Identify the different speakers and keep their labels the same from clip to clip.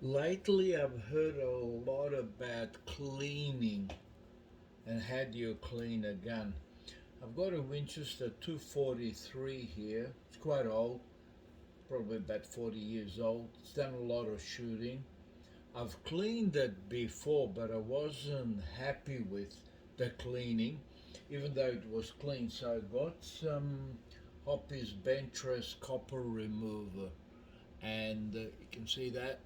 Speaker 1: Lately, I've heard a lot about cleaning and how do you clean a gun. I've got a Winchester 243 here. It's quite old, probably about 40 years old. It's done a lot of shooting. I've cleaned it before, but I wasn't happy with the cleaning, even though it was clean. So I got some Hoppy's Bentress copper remover, and you can see that.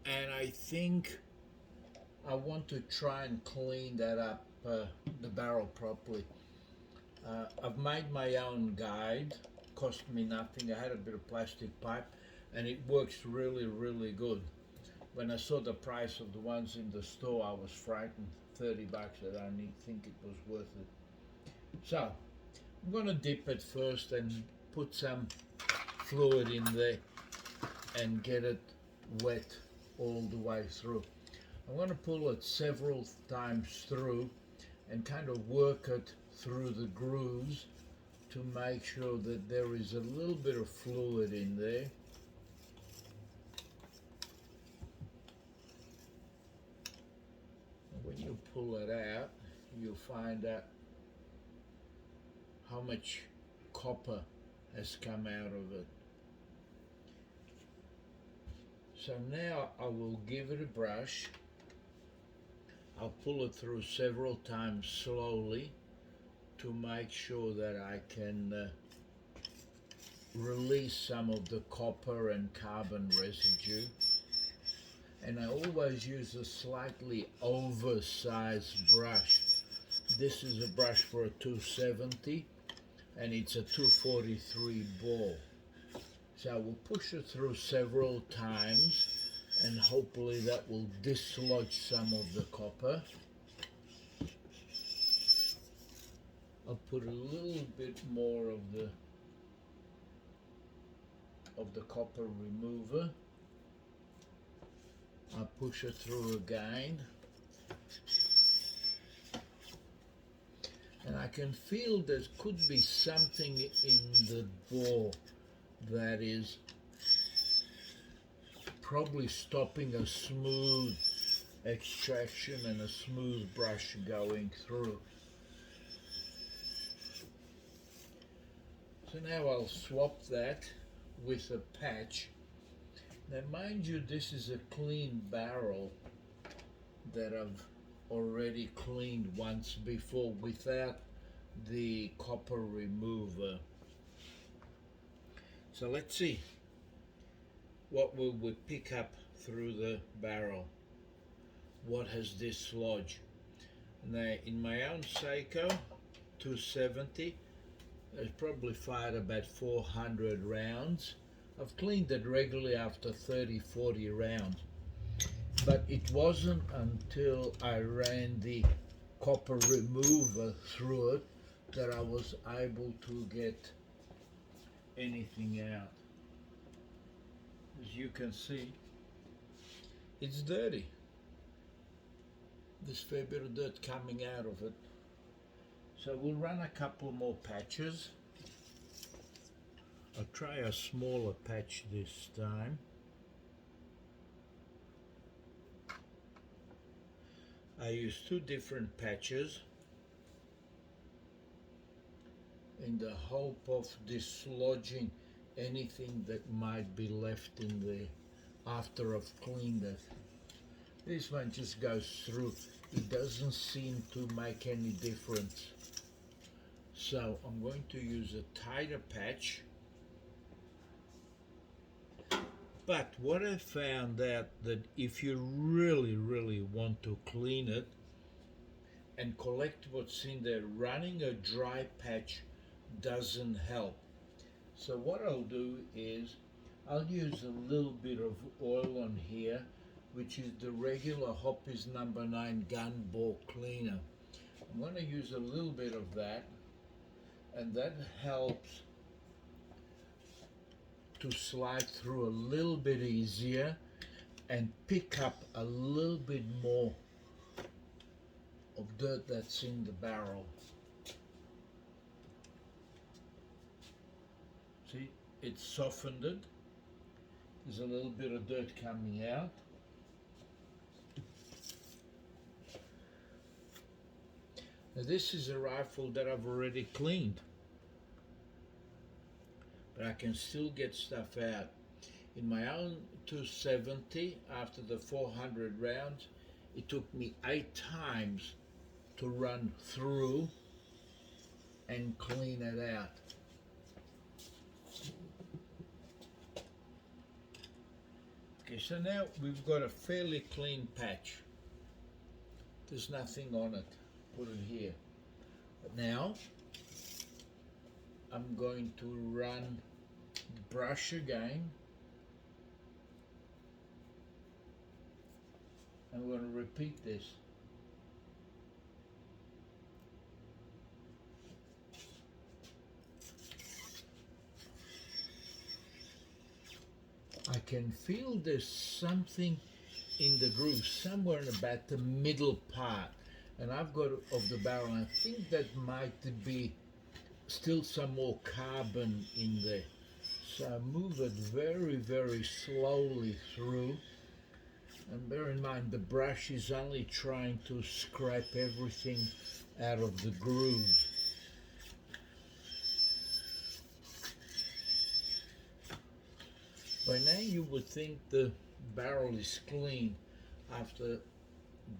Speaker 1: And I think I want to try and clean that up, the barrel properly. I've made my own guide, cost me nothing. I had a bit of plastic pipe and it works really, really good. When I saw the price of the ones in the store, I was frightened. 30 bucks, I don't think it was worth it. So, I'm gonna dip it first and put some fluid in there and get it wet all the way through. I'm going to pull it several times through and kind of work it through the grooves to make sure that there is a little bit of fluid in there. And when you pull it out, you find out how much copper has come out of it. So now I will give it a brush. I'll pull it through several times slowly to make sure that I can release some of the copper and carbon residue. And I always use a slightly oversized brush. This is a brush for a 270 and it's a 243 ball. So we'll push it through several times and hopefully that will dislodge some of the copper. I'll put a little bit more of the copper remover. I'll push it through again. And I can feel there could be something in the bore that is probably stopping a smooth extraction and a smooth brush going through. So now I'll swap that with a patch. Now mind you, this is a clean barrel that I've already cleaned once before without the copper remover. So let's see what will we pick up through the barrel. What has dislodged? Now in my own Seiko 270, I've probably fired about 400 rounds. I've cleaned it regularly after 30-40 rounds. But it wasn't until I ran the copper remover through it that I was able to get anything out. As you can see, it's dirty. There's a fair bit of dirt coming out of it. So we'll run a couple more patches. I'll try a smaller patch this time. I use two different patches in the hope of dislodging anything that might be left in there after I've cleaned it. This one just goes through. It doesn't seem to make any difference. So I'm going to use a tighter patch. But what I found out that if you really want to clean it and collect what's in there, running a dry patch doesn't help. So what I'll do is I'll use a little bit of oil on here, which is the regular Hoppy's number 9 gun bore cleaner. I'm going to use a little bit of that, and that helps to slide through a little bit easier and pick up a little bit more of dirt that's in the barrel. See, it's softened it. There's a little bit of dirt coming out. Now this is a rifle that I've already cleaned, but I can still get stuff out. In my own 270, after the 400 rounds, it took me 8 times to run through and clean it out. Okay, so now we've got a fairly clean patch. There's nothing on it. Put it here. But now I'm going to run the brush again. I'm going to repeat this. I can feel there's something in the groove, somewhere in about the middle part. And I've got of the barrel, and I think that might be still some more carbon in there. So I move it very, very slowly through. And bear in mind, the brush is only trying to scrape everything out of the groove. By now you would think the barrel is clean after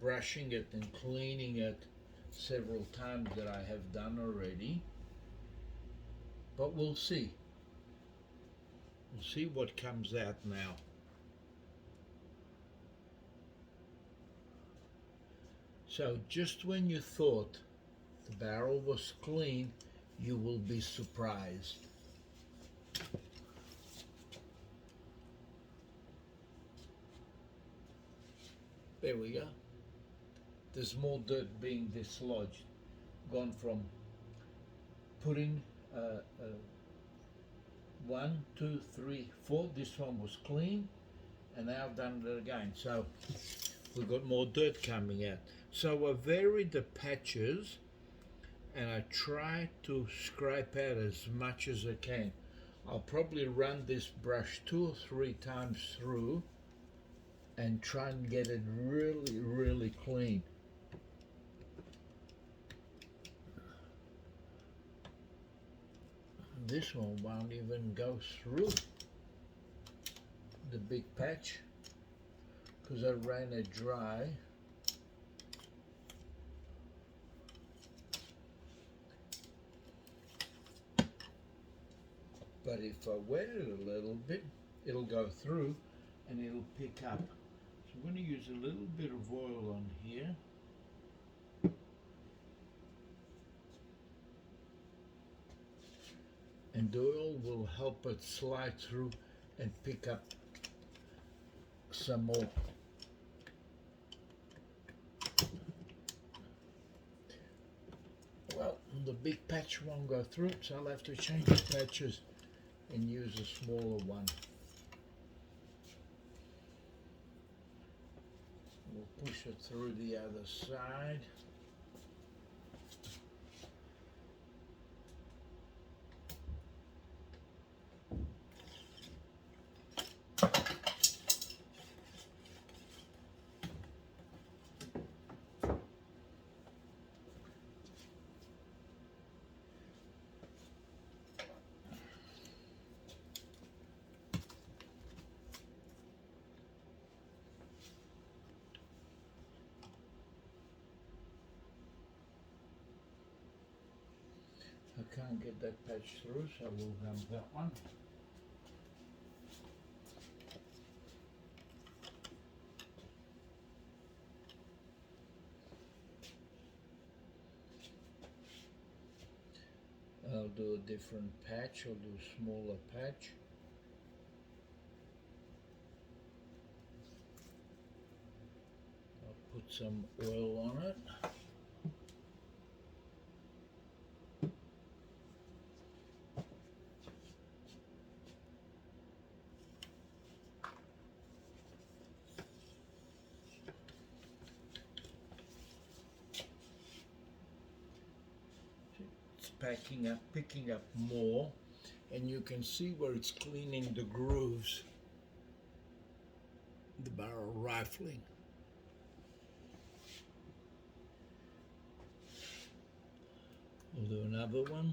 Speaker 1: brushing it and cleaning it several times that I have done already. But we'll see. We'll see what comes out now. So just when you thought the barrel was clean, you will be surprised. There we go. There's more dirt being dislodged. Gone from putting 1, 2, 3, 4. This one was clean, and now I've done it again. So we've got more dirt coming out. So I vary the patches, and I try to scrape out as much as I can. I'll probably run this brush 2 or 3 times through and try and get it really, really clean. This one won't even go through the big patch because I ran it dry. But if I wet it a little bit, it'll go through and it'll pick up. So I'm going to use a little bit of oil on here. And the oil will help it slide through and pick up some more. Well, the big patch won't go through, so I'll have to change the patches and use a smaller one. We'll push it through the other side. I can't get that patch through, so we'll have that one. I'll do a different patch, I'll do a smaller patch. I'll put some oil on it. Picking up more, and you can see where it's cleaning the grooves, the barrel rifling. We'll do another one.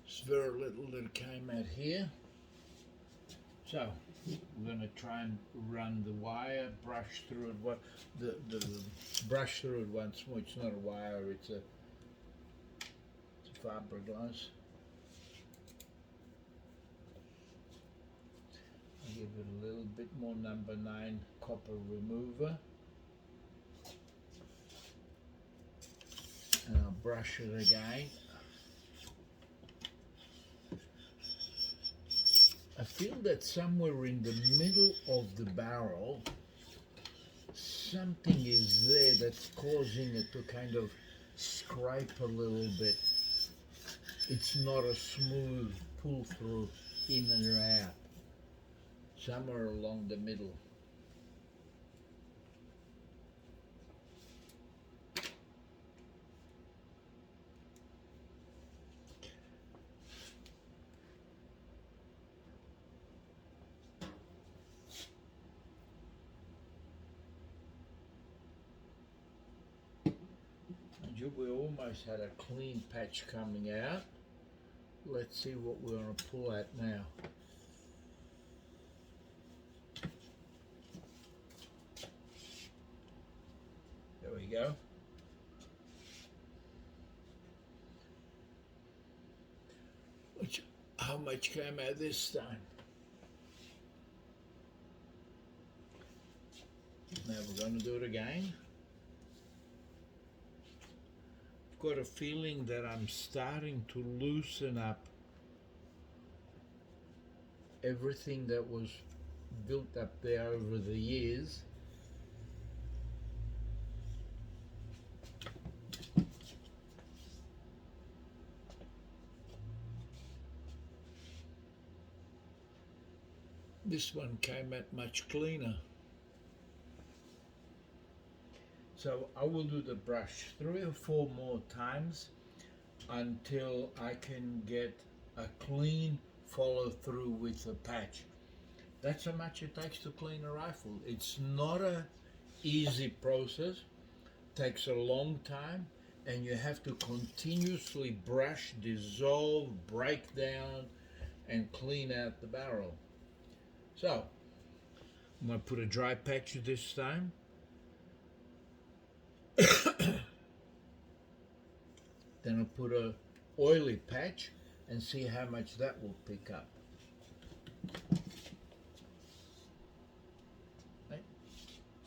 Speaker 1: It's very little that came out here. So we're going to try and run the wire, brush through it. What the brush through it once more. It's not a wire. It's a fiberglass. I'll give it a little bit more number 9 copper remover, and I'll brush it again. I feel that somewhere in the middle of the barrel something is there that's causing it to kind of scrape a little bit. It's not a smooth pull through in and out. Somewhere along the middle. We almost had a clean patch coming out. Let's see what we're going to pull at now. There we go. How much came out this time? Now we're going to do it again. Got a feeling that I'm starting to loosen up everything that was built up there over the years. This one came out much cleaner. So I will do the brush 3 or 4 more times until I can get a clean follow through with the patch. That's how much it takes to clean a rifle. It's not a easy process. It takes a long time, and you have to continuously brush, dissolve, break down, and clean out the barrel. So I'm going to put a dry patch this time. Then I'll put a oily patch and see how much that will pick up. Right.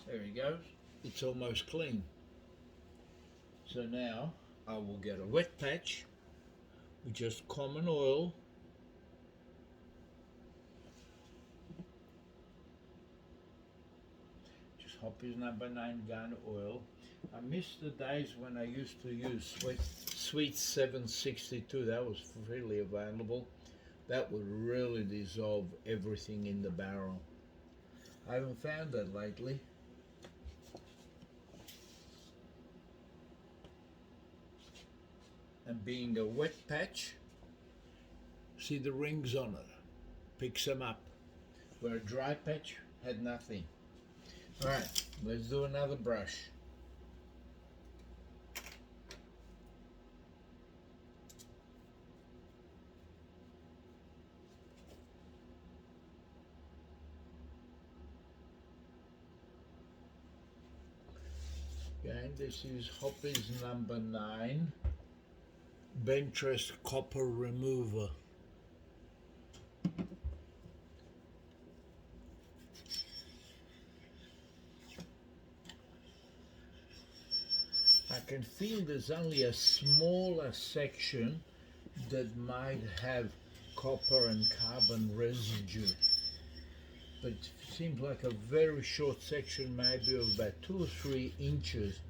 Speaker 1: There he goes. It's almost clean. So now I will get a wet patch with just common oil. Just Hoppy's number 9 gun oil. I miss the days when I used to use Sweet 762. That was freely available. That would really dissolve everything in the barrel. I haven't found that lately. And being a wet patch, see the rings on it, picks them up. Where a dry patch had nothing. All right, let's do another brush. Okay, this is Hoppy's number 9 Winchester copper remover. I can feel there's only a smaller section that might have copper and carbon residue, but it seems like a very short section, maybe of about 2 or 3 inches,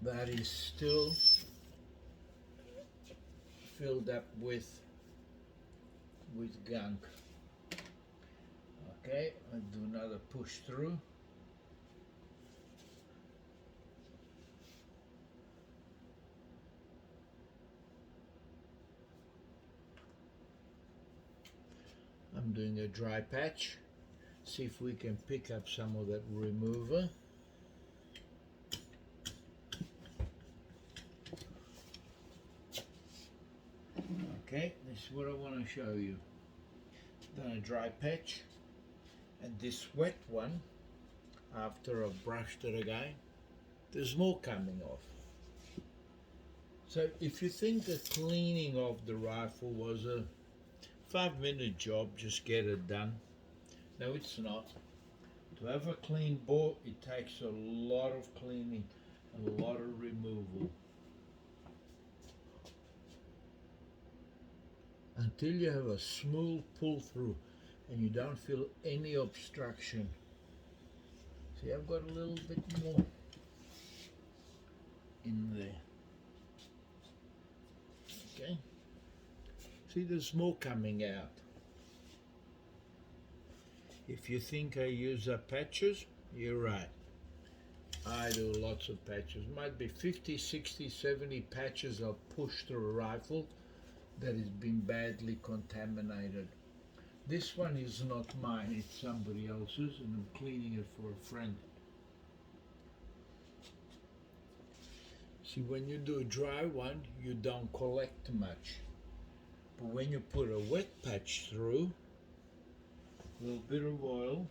Speaker 1: that is still filled up with gunk. Okay, I'll do another push through. doing a dry patch. See if we can pick up some of that remover. Okay, this is what I want to show you. Done a dry patch, and this wet one, after I've brushed it again, there's more coming off. So if you think the cleaning of the rifle was a 5-minute job, just get it done. No, it's not. To have a clean bore, it takes a lot of cleaning and a lot of removal. Until you have a smooth pull through and you don't feel any obstruction. See, I've got a little bit more in there. Okay. See, there's more coming out. If you think I use up patches, you're right. I do lots of patches. Might be 50, 60, 70 patches I'll push through a rifle that has been badly contaminated. This one is not mine, it's somebody else's, and I'm cleaning it for a friend. See, when you do a dry one, you don't collect much. But when you put a wet patch through, a little bit of oil,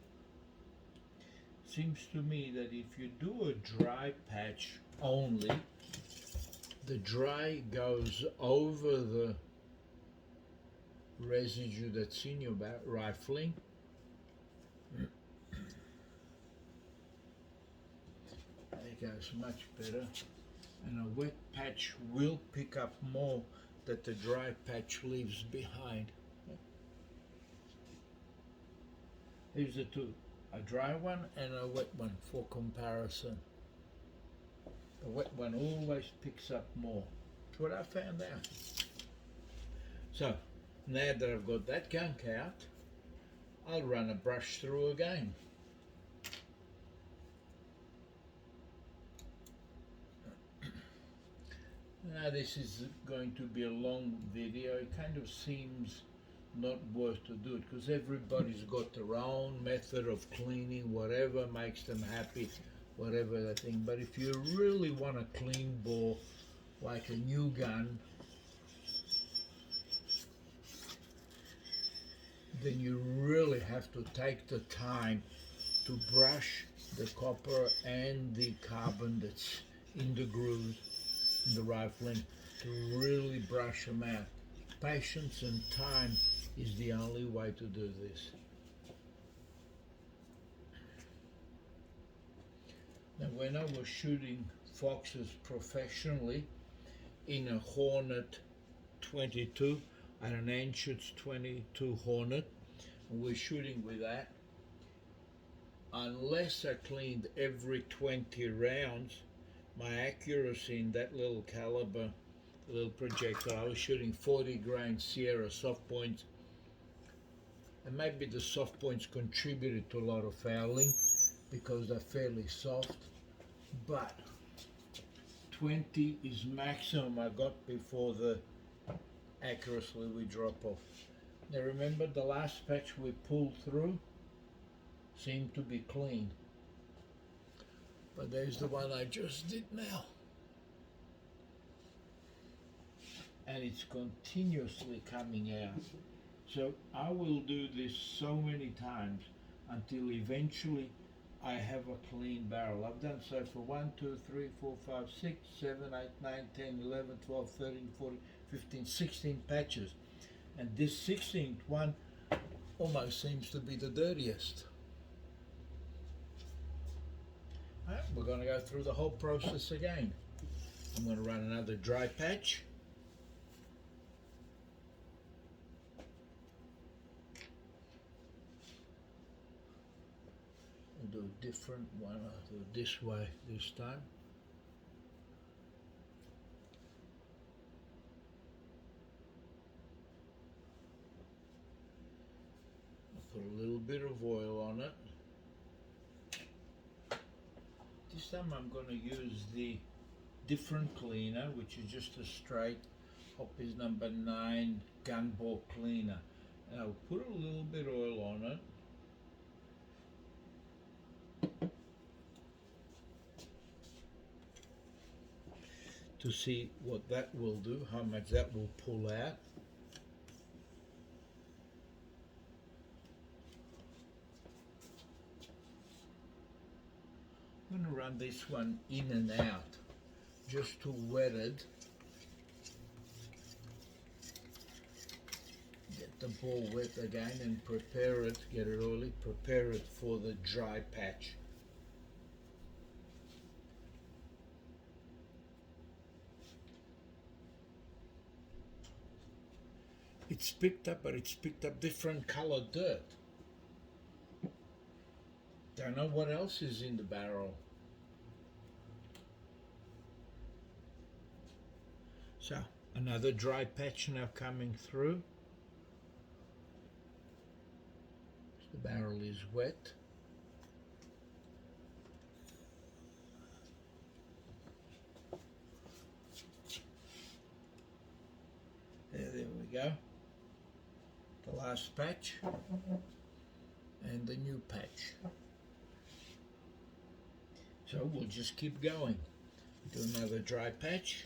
Speaker 1: seems to me that if you do a dry patch only, the dry goes over the residue that's in your rifling. It goes much better, and a wet patch will pick up more that the dry patch leaves behind. Here's the two, a dry one and a wet one for comparison. The wet one always picks up more. That's what I found out. So, now that I've got that gunk out, I'll run a brush through again. Now this is going to be a long video. It kind of seems not worth to do it because everybody's got their own method of cleaning, whatever makes them happy, whatever the thing. But if you really want a clean bore like a new gun, then you really have to take the time to brush the copper and the carbon that's in the grooves in the rifling, to really brush them out. Patience and time is the only way to do this. Now, when I was shooting foxes professionally in a Hornet 22, and an Anschutz 22 Hornet, and we're shooting with that, unless I cleaned every 20 rounds, my accuracy in that little caliber, little projectile, I was shooting 40 grain Sierra soft points, and maybe the soft points contributed to a lot of fouling because they're fairly soft, but 20 is maximum I got before the accuracy we drop off. Now remember, the last patch we pulled through seemed to be clean, but there's the one I just did now, and it's continuously coming out. So I will do this so many times until eventually I have a clean barrel. I've done so for 1, 2, 3, 4, 5, 6, 7, 8, 9, 10, 11, 12, 13, 14, 15, 16 patches. And this 16th one almost seems to be the dirtiest. All right, we're going to go through the whole process again. I'm going to run another dry patch. I'll do a different one. I'll do it this way this time. I'll put a little bit of oil on it. This time I'm going to use the different cleaner, which is just a straight Hoppy's number 9 gun bore cleaner. And I'll put a little bit oil on it. To see what that will do, how much that will pull out. I'm going to run this one in and out just to wet it. Get the ball wet again and prepare it, get it oily, prepare it for the dry patch. It's picked up, but it's picked up different colored dirt. Don't know what else is in the barrel. So, another dry patch now coming through. The barrel is wet. There we go. The last patch and the new patch. So we'll just keep going. Do another dry patch.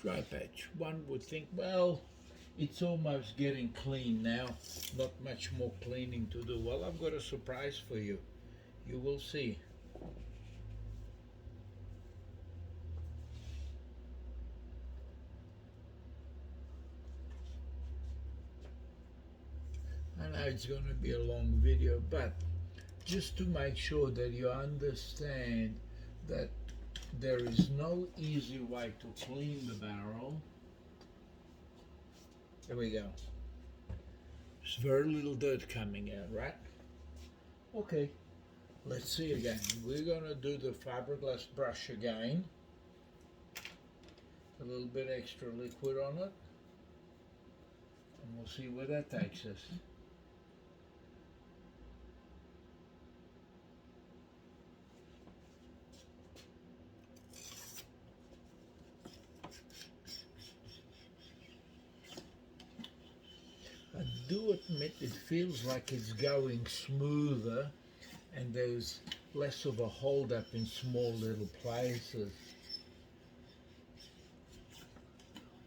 Speaker 1: Dry patch. One would think, well, it's almost getting clean now. Not much more cleaning to do. Well, I've got a surprise for you. You will see. I know it's going to be a long video, but just to make sure that you understand that there is no easy way to clean the barrel. There we go. There's very little dirt coming out, right? Okay, let's see again. We're going to do the fiberglass brush again. A little bit extra liquid on it. And we'll see where that takes us. I do admit it feels like it's going smoother and there's less of a hold up in small little places.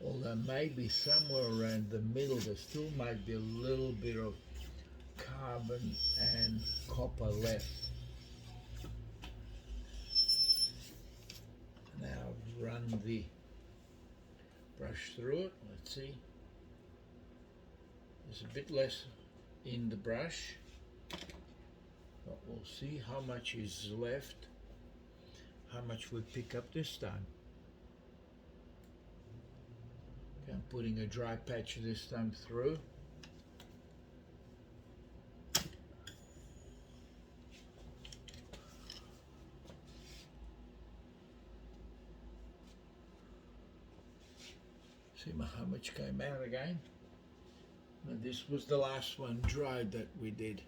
Speaker 1: Although maybe somewhere around the middle there still might be a little bit of carbon and copper left. Now run the brush through it, let's see. There's a bit less in the brush, but we'll see how much is left, how much we pick up this time. Okay, I'm putting a dry patch this time through. See how much came out again. Now this was the last one dried that we did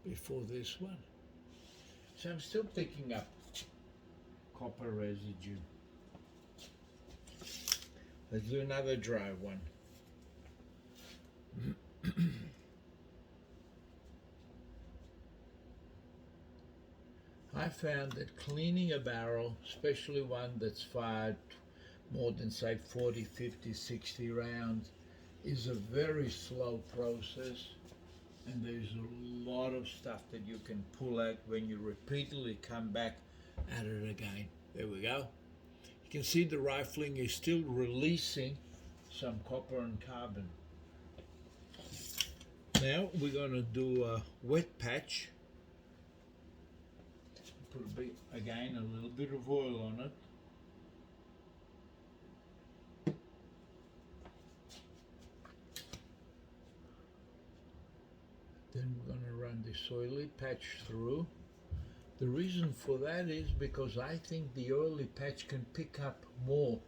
Speaker 1: before this one. So I'm still picking up copper residue. Let's do another dry one. I found that cleaning a barrel, especially one that's fired more than say 40, 50, 60 rounds, is a very slow process, and there's a lot of stuff that you can pull out when you repeatedly come back at it again. There we go. You can see the rifling is still releasing some copper and carbon. Now we're going to do a wet patch. Put a bit, again, a little bit of oil on it. Then we're going to run the oily patch through. The reason for that is because I think the oily patch can pick up more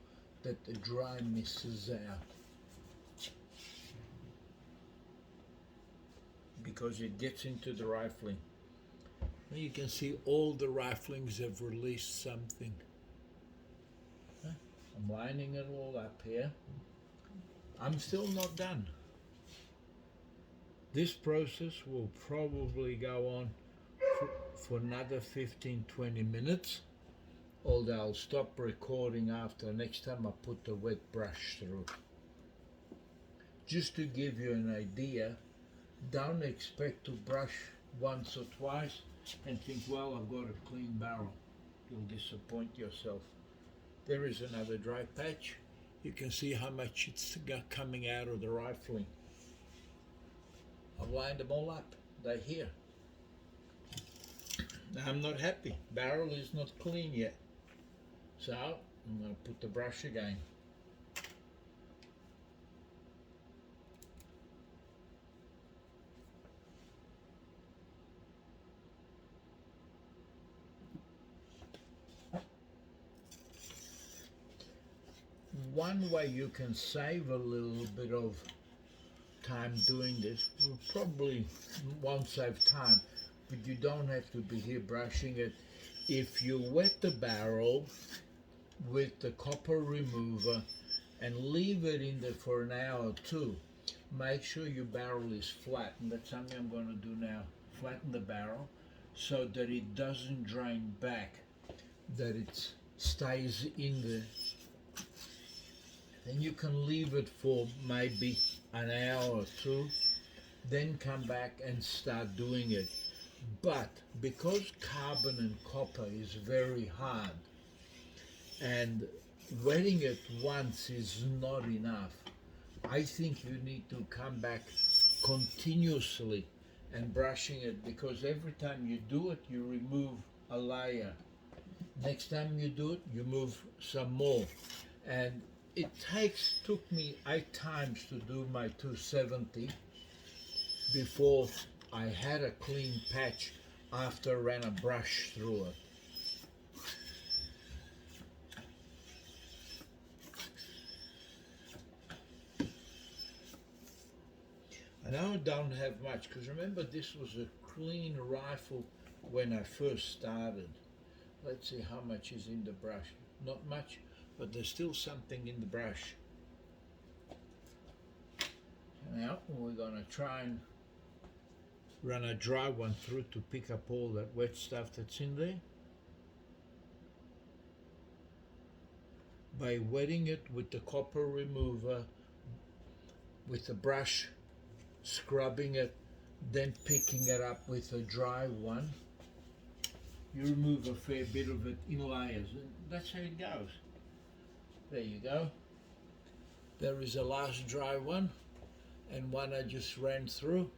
Speaker 1: that the dry misses out. Because it gets into the rifling. Now you can see all the riflings have released something. I'm lining it all up here. I'm still not done. This process will probably go on for another 15-20 minutes, although I'll stop recording after next time I put the wet brush through. Just to give you an idea, don't expect to brush once or twice and think, well, I've got a clean barrel. You'll disappoint yourself. There is another dry patch. You can see how much it's coming out of the rifling. I've lined them all up. They're here. Now I'm not happy. Barrel is not clean yet. So I'm going to put the brush again. One way you can save a little bit of time doing this, probably won't save time, but you don't have to be here brushing it. If you wet the barrel with the copper remover and leave it in there for an hour or two, make sure your barrel is flat, and that's something I'm going to do now. Flatten the barrel so that it doesn't drain back, that it stays in there. Then you can leave it for maybe an hour or two, then come back and start doing it. But because carbon and copper is very hard and wetting it once is not enough, I think you need to come back continuously and brushing it, because every time you do it you remove a layer. Next time you do it you move some more, and it took me 8 times to do my 270 before I had a clean patch after I ran a brush through it. I know I don't have much, because remember this was a clean rifle when I first started. Let's see how much is in the brush. Not much, but there's still something in the brush. Now we're going to try and run a dry one through to pick up all that wet stuff that's in there. By wetting it with the copper remover, with the brush, scrubbing it, then picking it up with a dry one, you remove a fair bit of it in layers, and that's how it goes. There you go. There is a last dry one, and one I just ran through.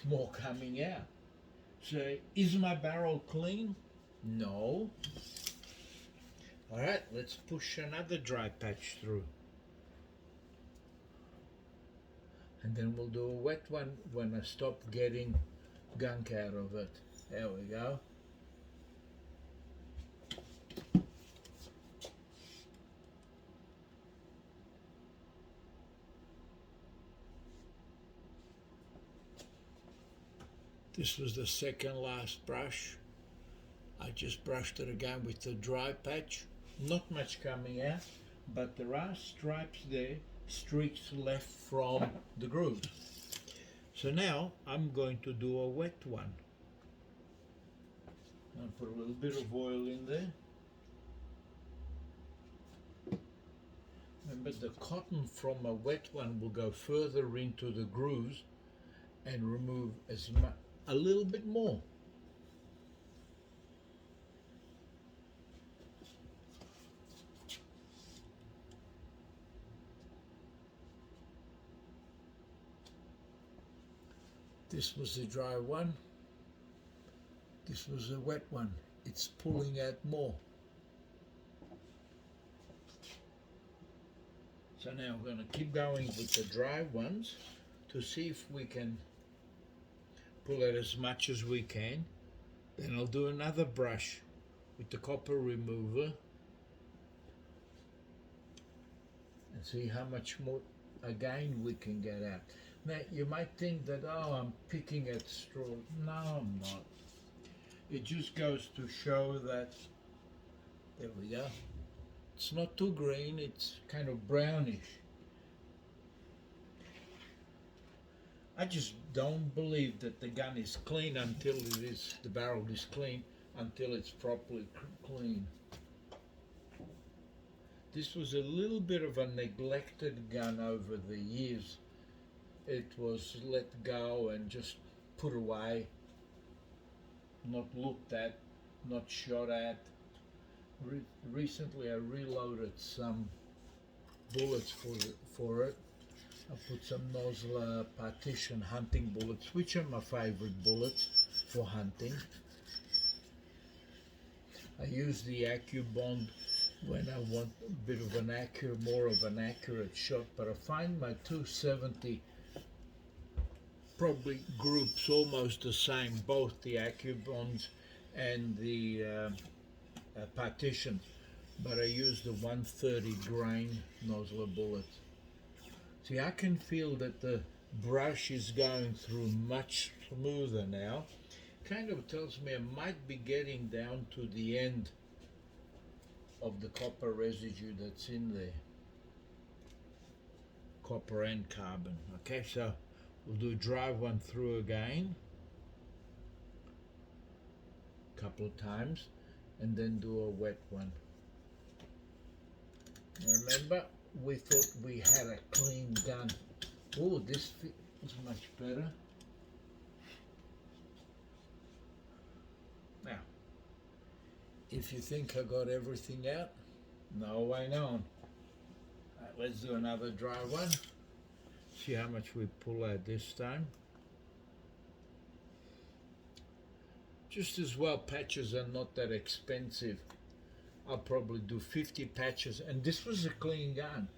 Speaker 1: More coming out. So, is my barrel clean? No. Alright, let's push another dry patch through. And then we'll do a wet one when I stop getting gunk out of it. There we go. This was the second last brush. I just brushed it again with the dry patch. Not much coming out, but there are stripes there, streaks left from the grooves. So now I'm going to do a wet one. I'll put a little bit of oil in there. Remember, the cotton from a wet one will go further into the grooves and remove a little bit more. This was the dry one. This was the wet one. It's pulling out more. So now we're going to keep going with the dry ones to see if we can pull out as much as we can. Then I'll do another brush with the copper remover and see how much more again we can get out. Now you might think that, oh, I'm picking at straw. No, I'm not. It just goes to show that, there we go. It's not too green, it's kind of brownish. I just don't believe that the gun is clean until the barrel is clean, until it's properly clean. This was a little bit of a neglected gun over the years. It was let go and just put away, not looked at, not shot at. Recently I reloaded some bullets for it. I put some Nosler partition hunting bullets, which are my favorite bullets for hunting. I use the AccuBond when I want a bit of more of an accurate shot, but I find my 270 probably groups almost the same, both the AccuBonds and the partitions, but I use the 130 grain Nosler bullets. See, I can feel that the brush is going through much smoother now. Kind of tells me I might be getting down to the end of the copper residue that's in there. Copper and carbon. Okay, so we'll do a dry one through again, a couple of times, and then do a wet one. Remember, we thought we had a clean gun. Oh, this feels much better. Now, if you think I got everything out, no, I don't. Right, let's do another dry one. See how much we pull out this time. Just as well, patches are not that expensive. I'll probably do 50 patches, and this was a clean gun.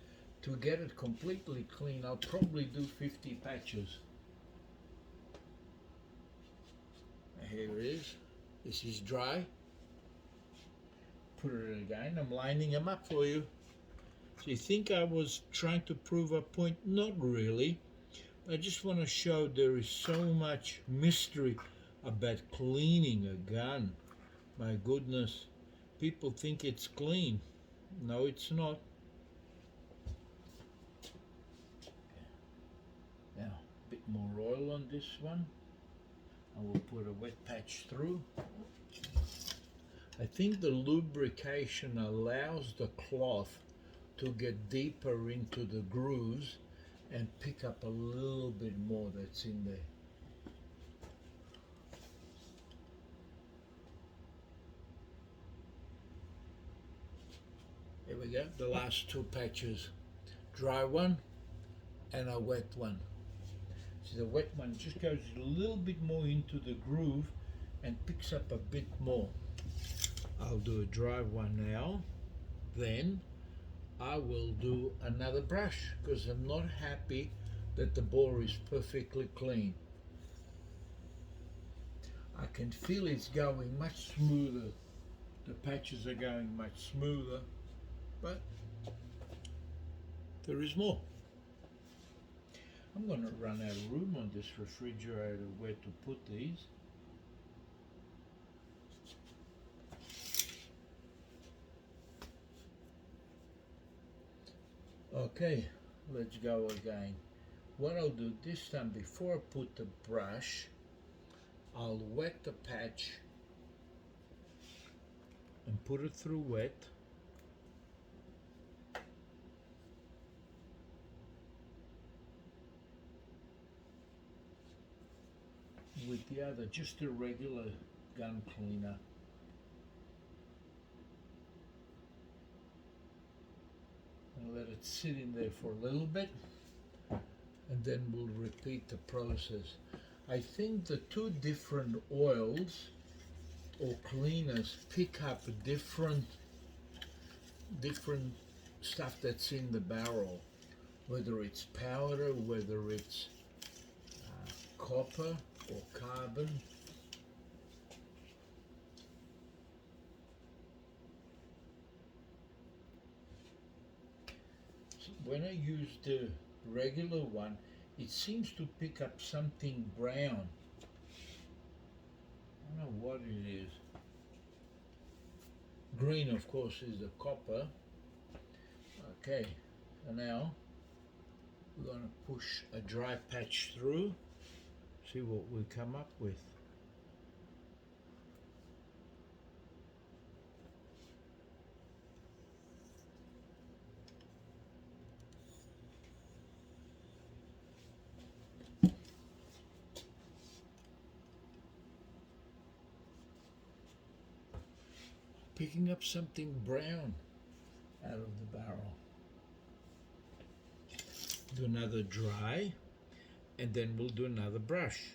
Speaker 1: To get it completely clean, I'll probably do 50 patches. Here it is. This is dry. Put it again. I'm lining them up for you. So you think I was trying to prove a point? Not really. I just want to show there is so much mystery about cleaning a gun. My goodness. People think it's clean. No, it's not. Now, a bit more oil on this one. I will put a wet patch through. I think the lubrication allows the cloth to get deeper into the grooves and pick up a little bit more that's in there. Here we go, the last two patches. Dry one and a wet one. See, the wet one just goes a little bit more into the groove and picks up a bit more. I'll do a dry one now. Then I will do another brush because I'm not happy that the bore is perfectly clean. I can feel it's going much smoother. The patches are going much smoother. But there is more. I'm going to run out of room on this refrigerator where to put these. Okay, let's go again. What I'll do this time, before I put the brush, I'll wet the patch and put it through wet. With the other, just a regular gun cleaner. And let it sit in there for a little bit, and then we'll repeat the process. I think the two different oils or cleaners pick up different stuff that's in the barrel, whether it's powder, whether it's copper or carbon. when I use the regular one, it seems to pick up something brown. I don't know what it is. Green, of course, is the copper. Okay, so now we're going to push a dry patch through, see what we come up with. Picking up something brown out of the barrel. Do another dry, and then we'll do another brush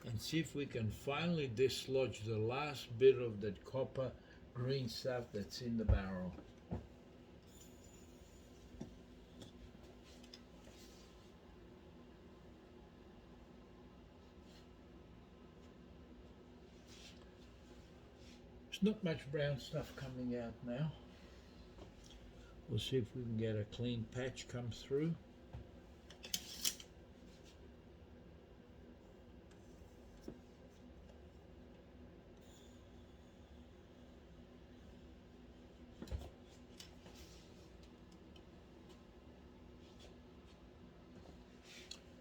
Speaker 1: and see if we can finally dislodge the last bit of that copper green stuff that's in the barrel. There's not much brown stuff coming out now. We'll see if we can get a clean patch come through.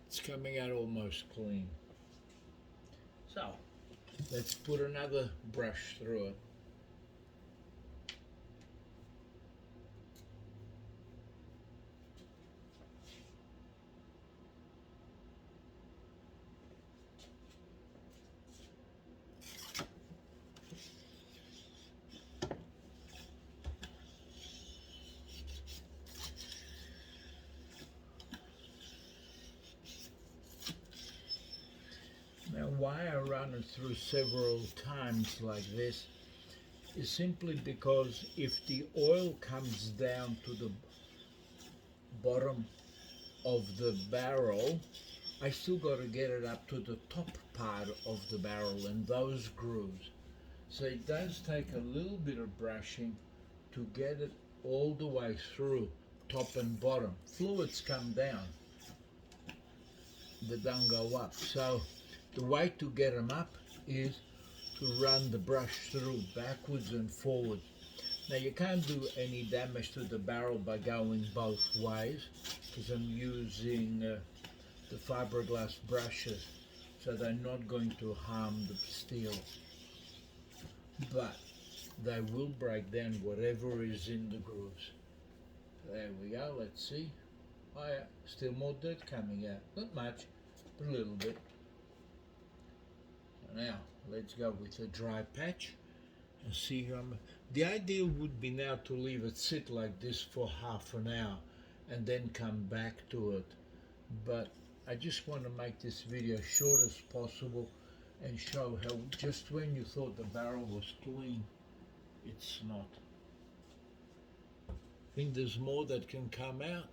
Speaker 1: It's coming out almost clean. So, let's put another brush through it. Now, why I run it through several times like this is simply because if the oil comes down to the bottom of the barrel, I still got to get it up to the top part of the barrel and those grooves. So it does take a little bit of brushing to get it all the way through, top and bottom. Fluids come down, they don't go up. So the way to get them up is to run the brush through backwards and forwards. Now you can't do any damage to the barrel by going both ways because I'm using the fiberglass brushes, so they're not going to harm the steel. But they will break down whatever is in the grooves. There we go, let's see. Oh yeah, still more dirt coming out. Not much, but a little bit. Now, let's go with a dry patch and see how the idea would be now to leave it sit like this for half an hour and then come back to it. But I just want to make this video short as possible and show how just when you thought the barrel was clean, it's not. Think there's more that can come out?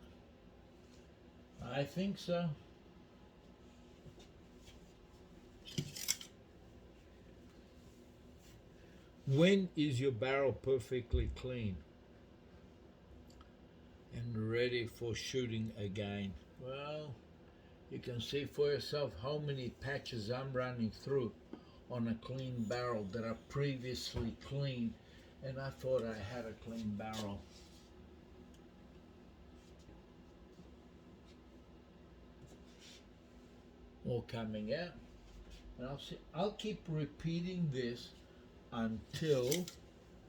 Speaker 1: I think so. When is your barrel perfectly clean and ready for shooting again? Well, you can see for yourself how many patches I'm running through on a clean barrel that are previously clean, and I thought I had a clean barrel. All coming out. And I'll keep repeating this until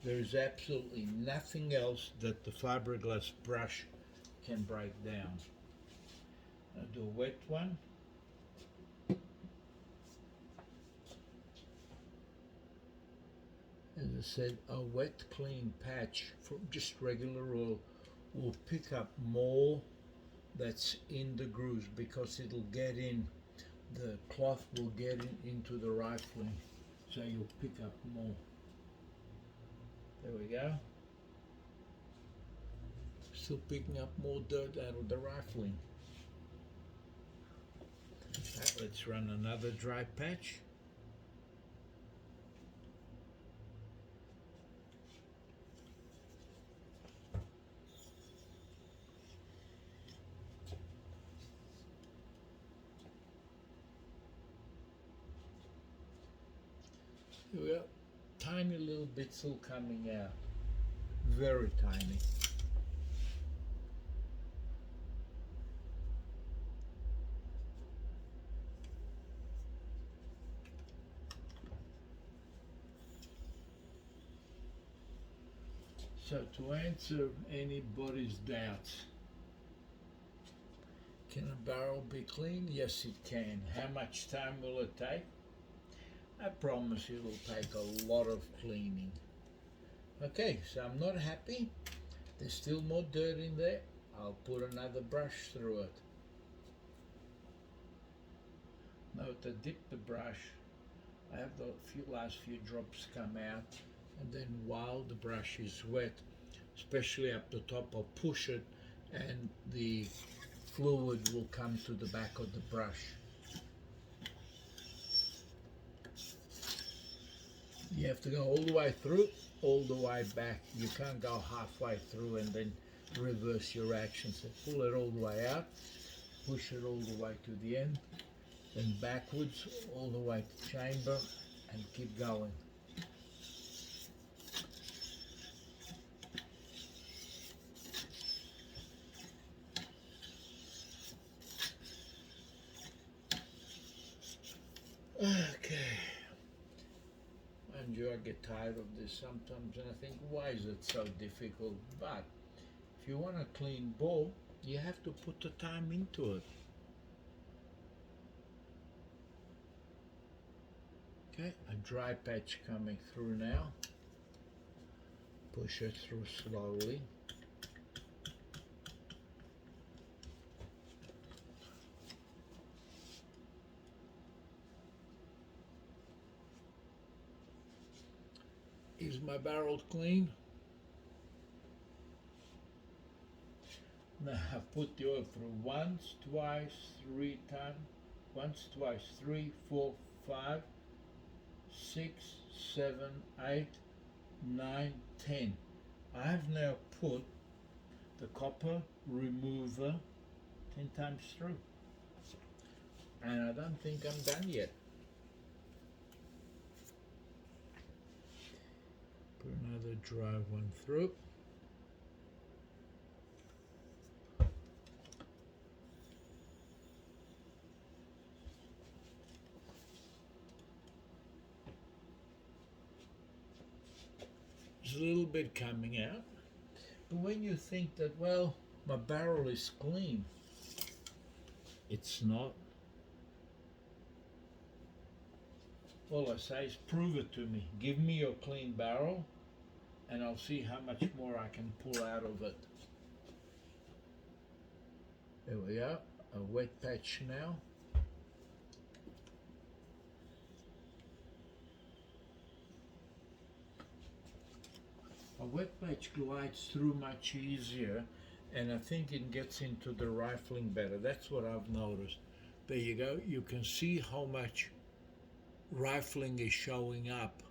Speaker 1: there's absolutely nothing else that the fiberglass brush can break down. I'll do a wet one. As I said, a wet clean patch from just regular oil will pick up more that's in the grooves because it'll get in, the cloth will get into the rifling, so you'll pick up more. There we go. Still picking up more dirt out of the rifling. Right, let's run another dry patch. Here we go. Tiny little bits still coming out. Very tiny. So to answer anybody's doubts, can a barrel be clean? Yes, it can. How much time will it take? I promise you it'll take a lot of cleaning. Okay, so I'm not happy. There's still more dirt in there. I'll put another brush through it. Note I dip the brush. I have the last few drops come out, and then while the brush is wet, especially up the top, I'll push it and the fluid will come to the back of the brush. You have to go all the way through, all the way back. You can't go halfway through and then reverse your action. So pull it all the way out, push it all the way to the end, then backwards all the way to chamber, and keep going. Okay. And I get tired of this sometimes, and I think, why is it so difficult? But if you want a clean ball, you have to put the time into it. Okay, a dry patch coming through now. Push it through slowly. Is my barrel clean? Now I put the oil through once, twice, 3 times. Once, twice, 3, 4, 5, 6, 7, 8, 9, 10. I have now put the copper remover 10 times through. And I don't think I'm done yet. Put another dry one through. There's a little bit coming out. But when you think that, well, my barrel is clean, it's not. All I say is prove it to me. Give me your clean barrel and I'll see how much more I can pull out of it. There we are, a wet patch now. A wet patch glides through much easier, and I think it gets into the rifling better. That's what I've noticed. There you go. You can see how much rifling is showing up.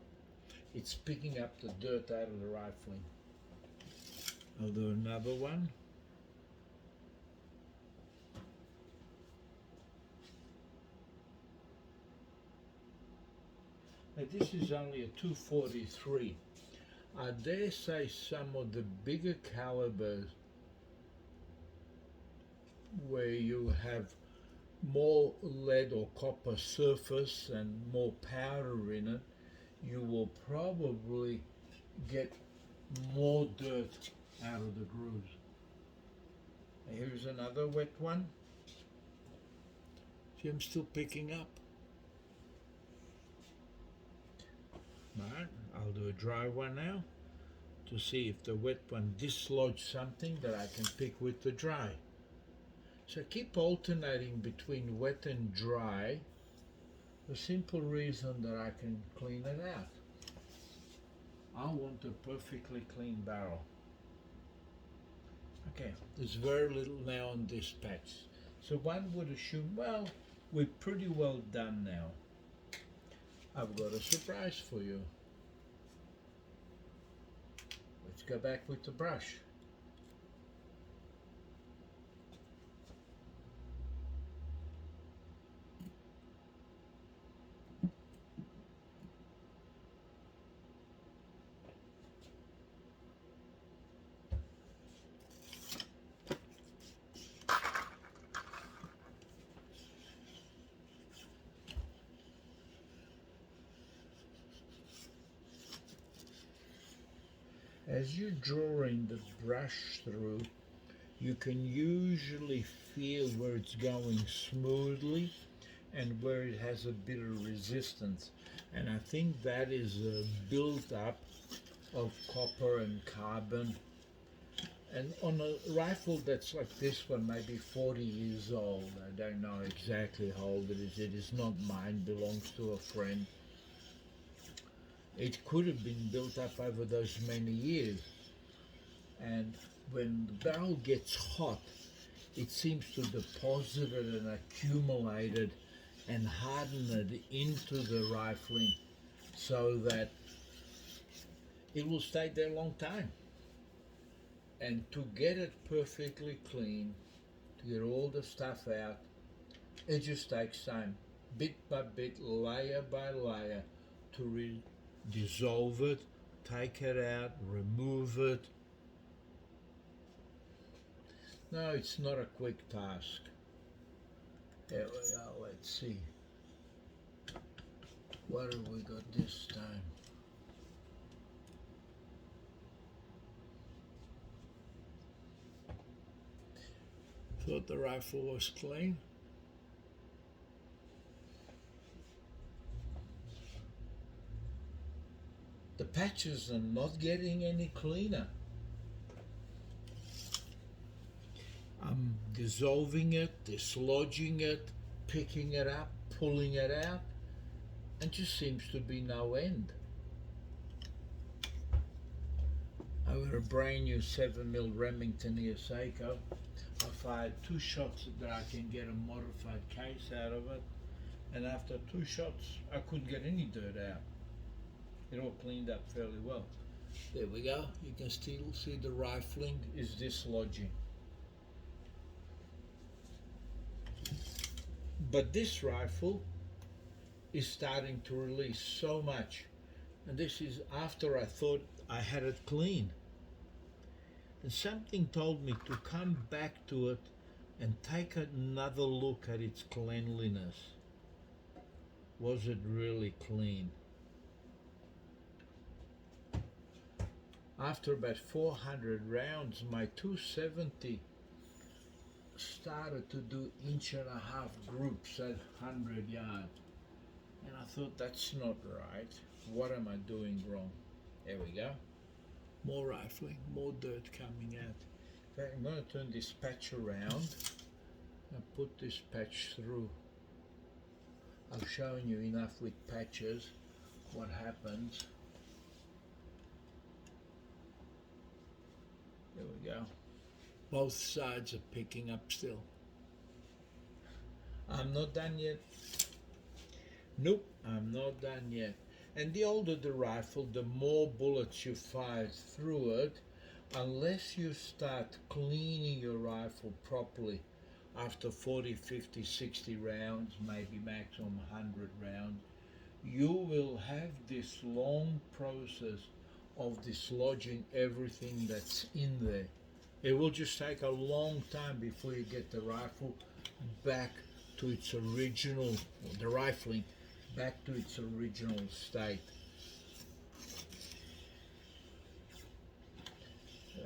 Speaker 1: It's picking up the dirt out of the rifling. I'll do another one. Now this is only a 243. I dare say some of the bigger calibers where you have more lead or copper surface and more powder in it, you will probably get more dirt out of the grooves. Here's another wet one. See, I'm still picking up. Right, I'll do a dry one now to see if the wet one dislodged something that I can pick with the dry. So keep alternating between wet and dry, the simple reason that I can clean it out. I want a perfectly clean barrel. Okay, there's very little now on this patch. So one would assume, well, we're pretty well done now. I've got a surprise for you. Let's go back with the brush. As you're drawing the brush through, you can usually feel where it's going smoothly and where it has a bit of resistance. And I think that is a build-up of copper and carbon. And on a rifle that's like this one, maybe 40 years old, I don't know exactly how old it is. It is not mine, belongs to a friend. It could have been built up over those many years. And when the barrel gets hot, it seems to deposit it and accumulate it and harden it into the rifling so that it will stay there a long time. And to get it perfectly clean, to get all the stuff out, it just takes time, bit by bit, layer by layer, to dissolve it, take it out, remove it. No, it's not a quick task. There we go, let's see. What have we got this time? Thought the rifle was clean. The patches are not getting any cleaner. I'm dissolving it, dislodging it, picking it up, pulling it out, and just seems to be no end. I've got a brand new 7mm Remington Seiko. I fired 2 shots that I can get a modified case out of it, and after 2 shots I couldn't get any dirt out. It all cleaned up fairly well. There we go. You can still see the rifling is dislodging. But this rifle is starting to release so much, and this is after I thought I had it clean. And something told me to come back to it and take another look at its cleanliness. Was it really clean? After about 400 rounds, my 270 started to do 1.5-inch groups at 100 yards. And I thought, that's not right. What am I doing wrong? There we go. More rifling, more dirt coming out. In fact, I'm going to turn this patch around and put this patch through. I've shown you enough with patches what happens. There we go. Both sides are picking up still. I'm not done yet. Nope, I'm not done yet. And the older the rifle, the more bullets you fire through it, unless you start cleaning your rifle properly after 40, 50, 60 rounds, maybe maximum 100 rounds, you will have this long process of dislodging everything that's in there. It will just take a long time before you get the rifle back to its original, the rifling back to its original state.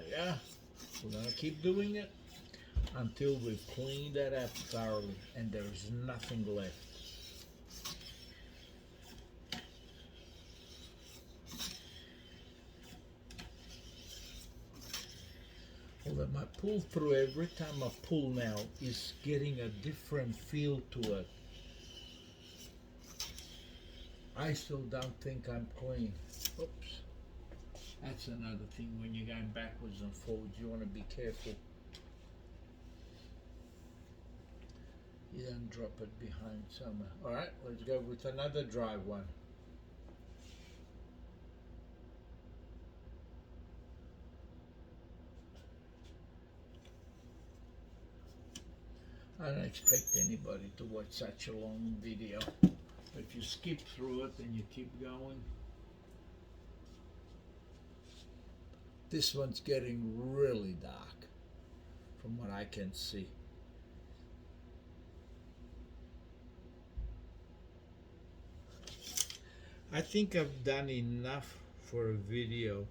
Speaker 1: Yeah, we're going to keep doing it until we've cleaned that up thoroughly and there is nothing left. Although my pull through, every time I pull now, is getting a different feel to it. I still don't think I'm clean. Oops. That's another thing when you're going backwards and forwards, you want to be careful. You don't drop it behind somewhere. Alright, let's go with another dry one. I don't expect anybody to watch such a long video. But if you skip through it and you keep going. This one's getting really dark from what I can see. I think I've done enough for a video.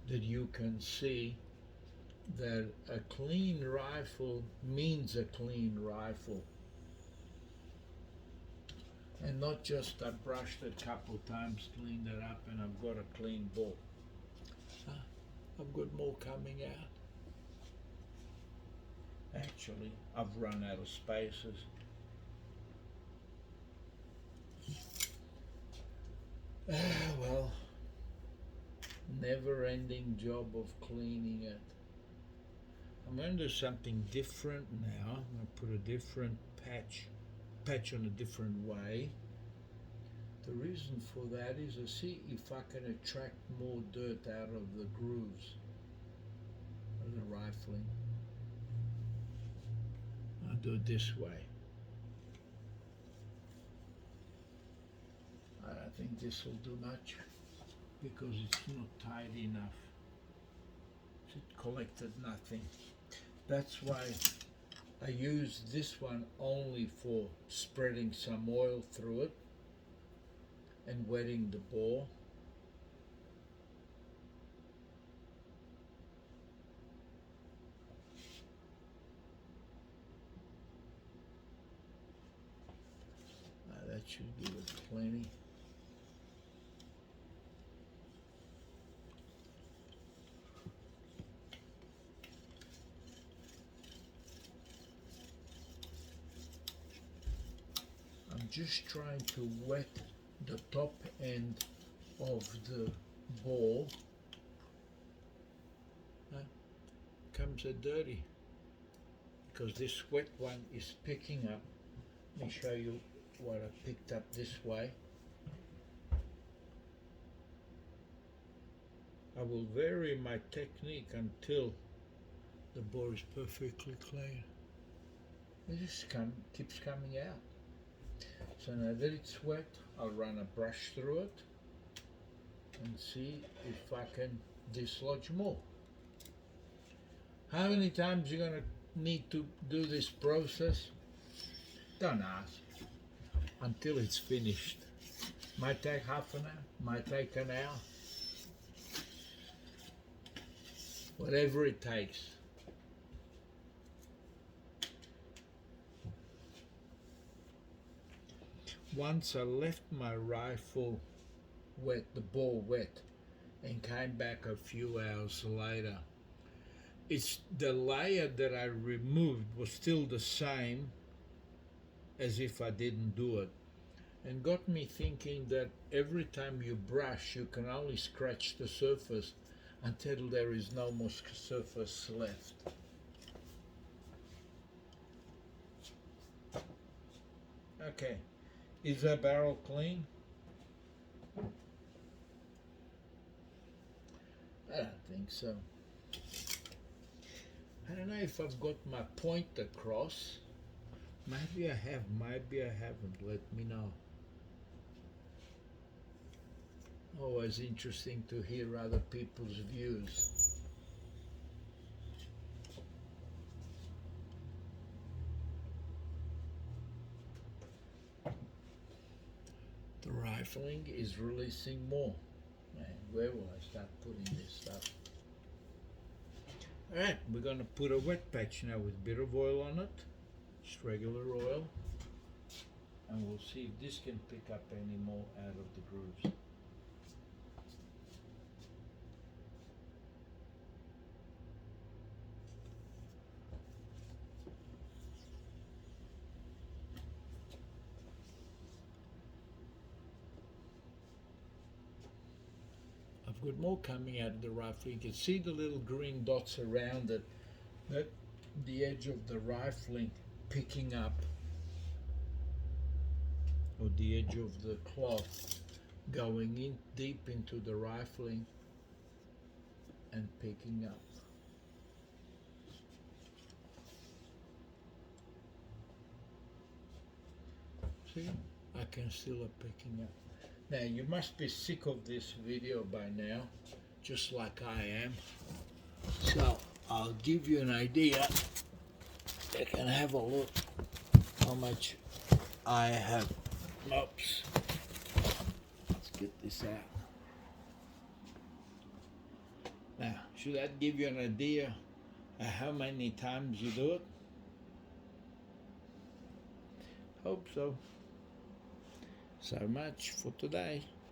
Speaker 1: that you can see that a clean rifle means a clean rifle, and not just I brushed it a couple times, cleaned it up, and I've got a clean ball. I've got more coming out. Actually, I've run out of spaces. Well, never-ending job of cleaning it. I'm going to do something different now. I'm going to put a different patch on a different way. The reason for that is to see if I can attract more dirt out of the grooves of the rifling. I'll do it this way. I don't think this will do much because it's not tight enough. It collected nothing. That's why I use this one only for spreading some oil through it and wetting the bore. That should give it plenty. I'm just trying to wet the top end of the ball. Comes a dirty because this wet one is picking up. Let me show you what I picked up this way. I will vary my technique until the bore is perfectly clean. It just keeps coming out. So now that it's wet, I'll run a brush through it and see if I can dislodge more. How many times you're going to need to do this process? Don't ask until it's finished. Might take half an hour, might take an hour. Whatever it takes. Once I left my rifle wet, the ball wet, and came back a few hours later, it's the layer that I removed was still the same as if I didn't do it, and got me thinking that every time you brush you can only scratch the surface until there is no more surface left. Okay, is that barrel clean? I don't think so. I don't know if I've got my point across. Maybe I have, maybe I haven't. Let me know. Always interesting to hear other people's views. The rifling is releasing more. Man, where will I start putting this stuff? Alright, we're going to put a wet patch now with a bit of oil on it. Just regular oil. And we'll see if this can pick up any more out of the grooves. I've got more coming out of the rifle. You can see the little green dots around it. That the edge of the rifling picking up, or the edge of the cloth going in deep into the rifling and picking up. See, I can still picking up. Now you must be sick of this video by now, just like I am. So I'll give you an idea. You can have a look how much I have. Oops. Let's get this out. Should that give you an idea of how many times you do it? Hope so. So much for today.